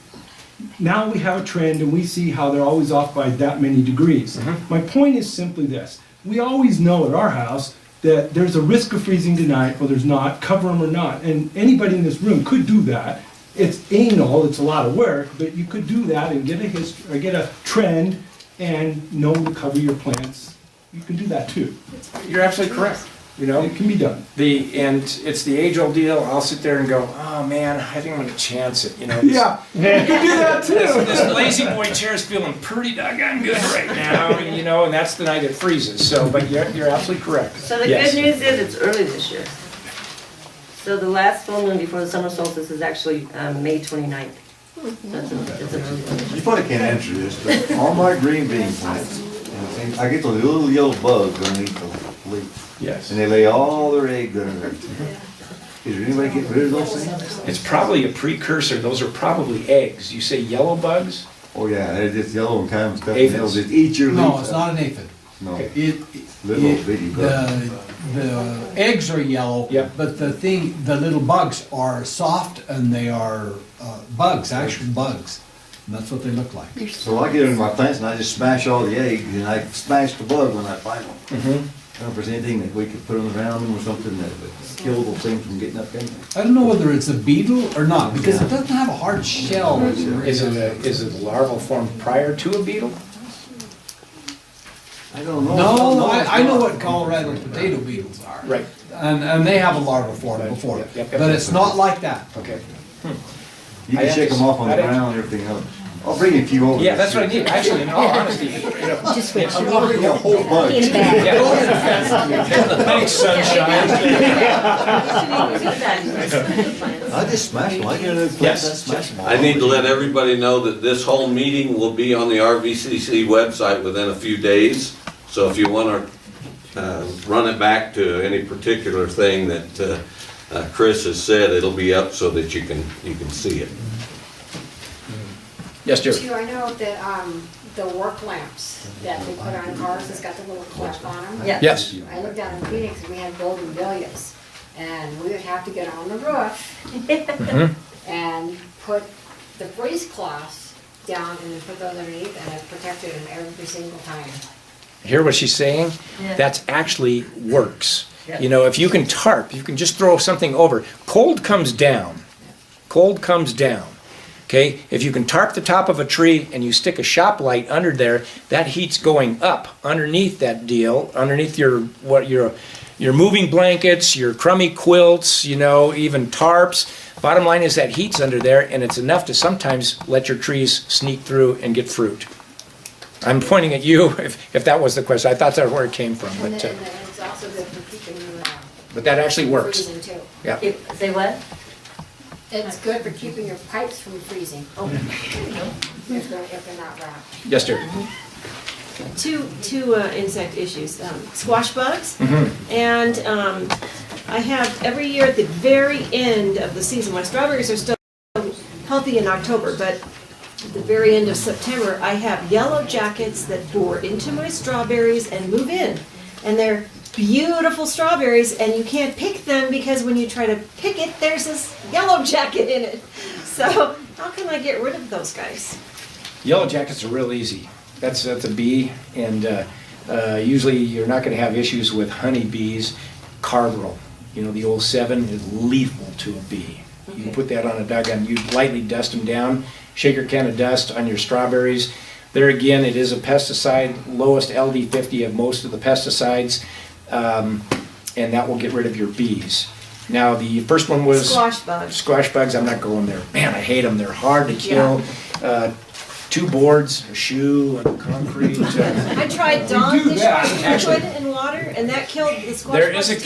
now we have a trend, and we see how they're always off by that many degrees. My point is simply this. We always know at our house that there's a risk of freezing tonight, or there's not, cover them or not. And anybody in this room could do that. It's anal, it's a lot of work, but you could do that and get a history, or get a trend and know to cover your plants. You can do that too. You're absolutely correct. You know, It can be done. and it's the age-old deal. I'll sit there and go, oh man, I think I'm gonna chance it. You know. Yeah, you can do that too. This lazy boy chair is feeling pretty doggone good right now, you know, and that's the night it freezes. So, but you're absolutely correct. So the Yes. good news is it's early this year. So the last full moon before the summer solstice is actually May 29th. That's an early one. You probably can't answer this, but all my green bean plants, and I get those little yellow bugs underneath the leaf. Yes. And they lay all their eggs under there. Is there anybody getting rid of those things? It's probably a precursor. Those are probably eggs. You say yellow bugs? Oh, yeah, they're just yellow and kind of stuff. Aphids. They'll just eat your leaves. No, it's up. not an aphid. No. It, bitty bugs. the eggs are yellow, Yep. but the little bugs are soft and they are bugs, actual bugs. And that's what they look like. So I get into my plants and I just smash all the eggs and I smash the bug when I find them. I don't know if there's anything that we could put on around them or something that would kill those things from getting up in there. I don't know whether it's a beetle or not, because it doesn't have a hard shell. Is it a larval form prior to a beetle? I don't know. No, I know what Colorado potato beetles are. Right. And they have a larval form before, Yep. but it's not like that. Okay. You I can shake them off on the I- ground and everything else. I'll bring a few over. Yeah, that's what I need. Actually, in all honesty, you know. Just switch. I'll bring a whole bunch. Thanks, sunshine. I just smash them. I get a plant, I smash them all. I need to let everybody know that this whole meeting will be on the RVCC website within a few days. So if you want to run it back to any particular thing that Chris has said, it'll be up so that you can see it. Yes, Jerry. Too, I know that, the work lamps that they put on cars, it's got the little clip on them. Yeah. Yes. I lived down in Phoenix and we had golden dahlias, and we would have to get on the roof and put the freeze cloths down and put those underneath, and it protected them every single time. Hear what she's saying? Yeah. That's actually works. Yeah. You know, if you can tarp, you can just throw something over. Cold comes down. Cold comes down. Okay? If you can tarp the top of a tree and you stick a shop light under there, that heat's going up underneath that deal, underneath your moving blankets, your crummy quilts, you know, even tarps. Bottom line is that heat's under there, and it's enough to sometimes let your trees sneak through and get fruit. I'm pointing at you if that was the question. I thought that's where it came from, And but, then it's also good for keeping you, but that actually works. freezing too. Yeah. Say what? It's good for keeping your pipes from freezing. Oh. If they're not wrapped. Yes, dear. Two insect issues, squash bugs. Mm-hmm. And I have, every year at the very end of the season, my strawberries are still healthy in October, but at the very end of September, I have yellow jackets that bore into my strawberries and move in. And they're beautiful strawberries, and you can't pick them because when you try to pick it, there's this yellow jacket in it. So how can I get rid of those guys? Yellow jackets are real easy. That's a bee, and usually you're not going to have issues with honeybees. Carbaryl, you know, the old 7 is lethal to a bee. You put that on a dugout, you lightly dust them down, shaker can of dust on your strawberries. There again, it is a pesticide, lowest LD50 of most of the pesticides, and that will get rid of your bees. Now, the first one was Squash bugs. squash bugs. I'm not going there. Man, I hate them. They're hard to kill. 2 boards, a shoe, and concrete. I tried Dawn do that, dishwasher actually. liquid and water, and that killed the squash There is a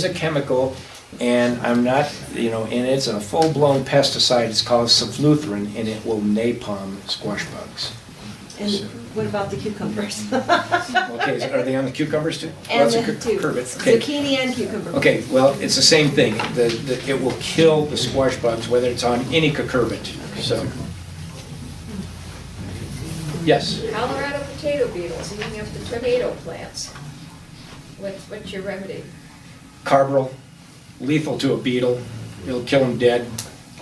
bugs chemical, and I'm not, you know, and it's a full-blown pesticide. It's called Sulfluthrin, and it will napalm squash bugs. And what about the cucumbers? Okay, are they on the cucumbers too? And Well, the that's a two, cucurbit. Okay. zucchini and cucumber. Okay, well, it's the same thing. It will kill the squash bugs, whether it's on any cucurbit, so. Yes? Colorado potato beetles eating up the tomato plants. What's your remedy? Carbaryl, lethal to a beetle. It'll kill them dead.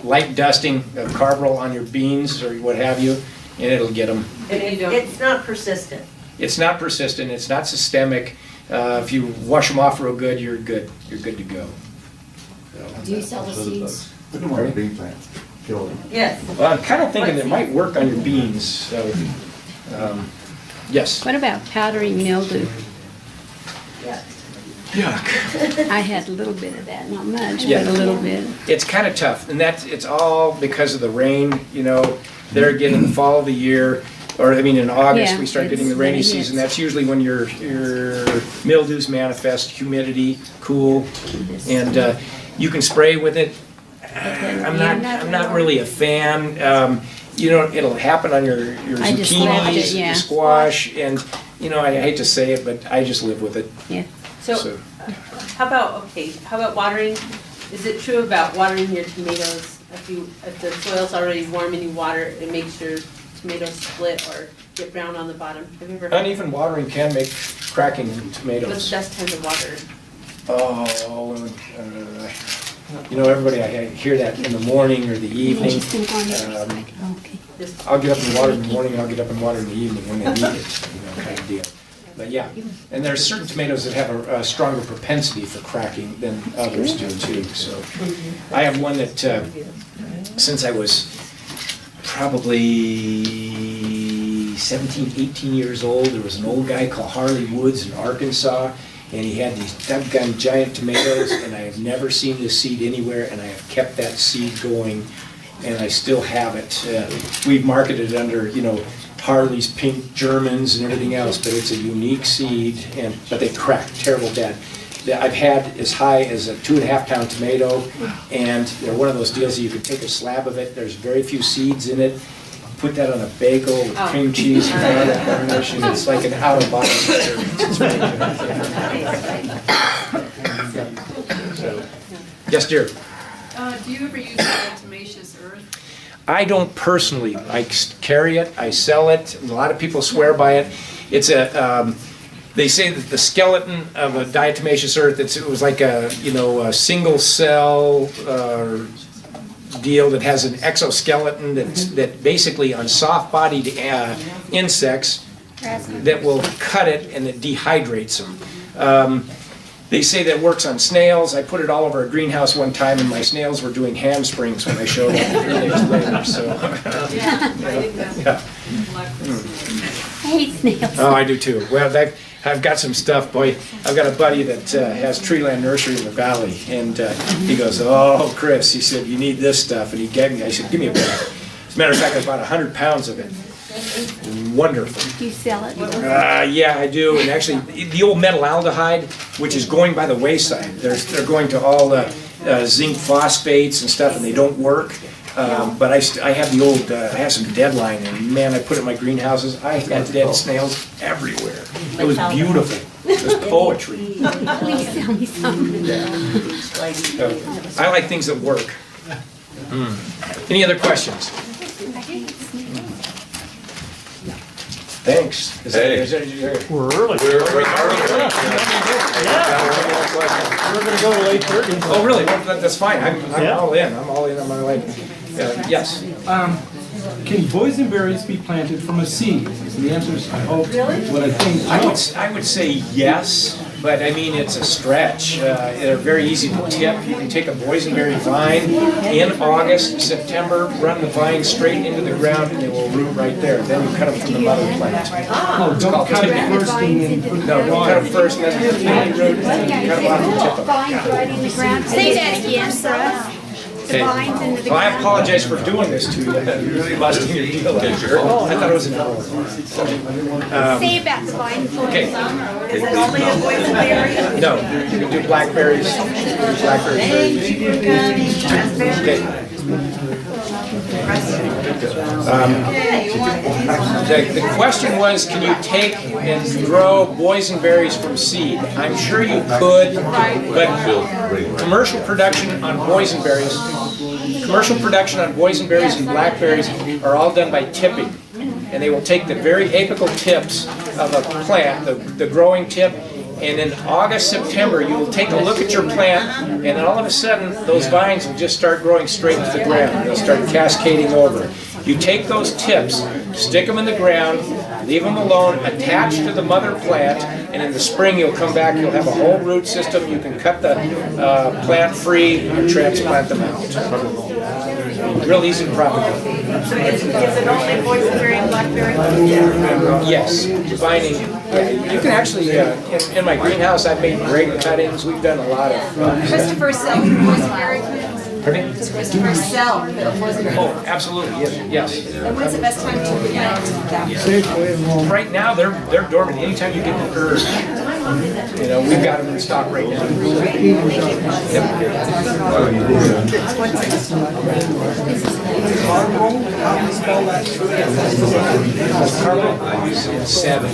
Light dusting of carbaryl on your beans or what have you, and it'll get them. It's not persistent. It's not persistent, it's not systemic. If you wash them off real good, you're good. You're good to go. Do you sell the seeds? Put them on the bean plants. Kill them. Yes. Well, I'm kind of thinking it might work on your beans, so, yes. What about powdery mildew? Yuck. I had a little bit of that, not much, Yeah. but a little bit. It's kind of tough, and it's all because of the rain, you know. There again, in the fall of the year, or I mean in August, Yeah, we start getting the it's rainy when it season. hits. That's usually when your mildews manifest, humidity, cool, and You can spray with it. I'm not really a fan. It'll happen on your I just left it, zucchinis, yeah. your squash, and, I hate to say it, but I just live with it. Yeah. So, how about watering? Is it true about watering your tomatoes? If the soil's already warm and you water, it makes your tomatoes split or get brown on the bottom? Have you ever? Uneven watering can make cracking in What's tomatoes. the best time to water? Everybody, I hear that in the morning or the evening. Okay. I'll get up and water in the morning, I'll get up and water in the evening when they need it, kind of deal. But yeah, and there's certain tomatoes that have a stronger propensity for cracking than others do too, so. I have one that, since I was probably 17, 18 years old, there was an old guy called Harley Woods in Arkansas, and he had these doggone giant tomatoes, and I have never seen this seed anywhere, and I have kept that seed going, and I still have it. We've marketed it under, Harley's Pink Germans and everything else, but it's a unique seed, but they crack terrible bad. I've had as high as a 2.5 pound tomato, and they're one of those deals that you can take a slab of it, there's very few seeds in it, put that on a bagel with cream cheese and garlic garnish, and it's like an out-of-body experience. It's really good. So, yes, dear? Do you ever use diatomaceous earth? I don't personally. I carry it, I sell it, a lot of people swear by it. It's they say that the skeleton of a diatomaceous earth, it was like a single cell deal that has an exoskeleton that basically on soft-bodied insects that will cut it and it dehydrates them. They say that works on snails. I put it all over a greenhouse one time, and my snails were doing hamstrings when I showed up 3 days later. So, I hate snails. Oh, I do too. Well, I've got some stuff, boy. I've got a buddy that has Treeland Nursery in the valley, and he goes, "Oh, Chris," he said, "you need this stuff," and he gave me. I said, "Give me a bag." As a matter of fact, I bought 100 pounds of it. Wonderful. Do you sell it? Yeah, I do. And actually, the old metaldehyde, which is going by the wayside, they're going to all the zinc phosphates and stuff, and they don't work. But I have the old, I have some Deadline, and man, I put it in my greenhouses. I had dead snails everywhere. It was beautiful. It was poetry. Please tell me something. I like things that work. Any other questions? Thanks. We're early. We're early. We're gonna go to 8:30. Oh, really? Well, that's fine. I'm Yeah. all in. I'm all in on my way. Yes. Can boysenberries be planted from a seed? And the answer is, I hope, what I think. I would say yes, but I mean, it's a stretch. They're very easy to tip. You can take a boysenberry vine in August, September, run the vine straight into the ground, and they will root right there. Then you cut them from the mother plant. Oh, don't cut it first and then put it No, don't cut them first, then root, and then cut them off and tip them. Vines right in the ground. Say that again for us. The vines into the Well, I ground. apologize for doing this to you. You're really busting your deal. I thought it was an hour. Say about the vines. Okay. Is it only a boysenberry? No, you can do blackberries, blackberries. Okay. The question was, can you take and grow boysenberries from seed? I'm sure you could, but commercial production on boysenberries and blackberries are all done by tipping. And they will take the very apical tips of a plant, the growing tip, and in August, September, you will take a look at your plant, and then all of a sudden, those vines will just start growing straight to the ground. They'll start cascading over. You take those tips, stick them in the ground, leave them alone, attached to the mother plant, and in the spring, you'll come back, you'll have a whole root system. You can cut the plant free and transplant them out. Real easy to propagate. So is it only boysenberry and blackberry? Yes, vining. You can actually, in my greenhouse, I've made grape cuttings. We've done a lot of. Christopher Sell, boysenberry. Pardon me? Does Christopher Sell boysenberry? Oh, absolutely, yes. And when's the best time to plant? Safely and long. Right now, they're dormant. Anytime you get the earth, You know, we've got them in stock right now. Seven.